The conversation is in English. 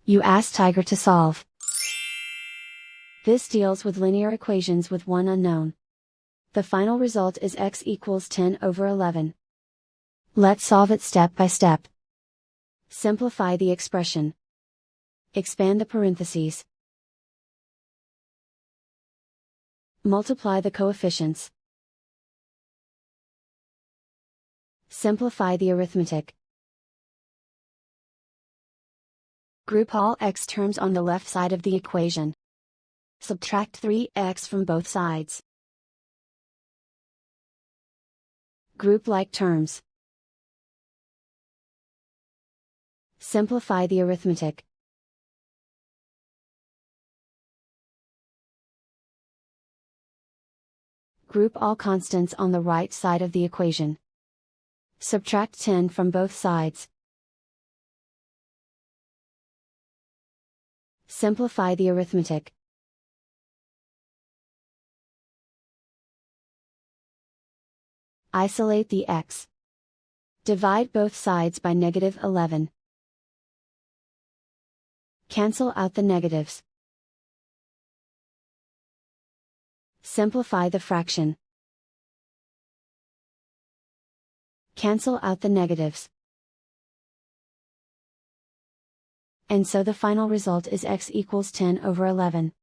You ask Tiger to solve. This deals with linear equations with one unknown. The final result is x equals 10 over 11. Let's solve it step by step. Simplify the expression. Expand the parentheses. Multiply the coefficients. Simplify the arithmetic. Group all x terms on the left side of the equation. Subtract 3x from both sides. Group like terms. Simplify the arithmetic. Group all constants on the right side of the equation. Subtract 10 from both sides. Simplify the arithmetic. Isolate the x. Divide both sides by -11. Cancel out the negatives. Simplify the fraction. Cancel out the negatives. And so the final result is x equals 10 over 11.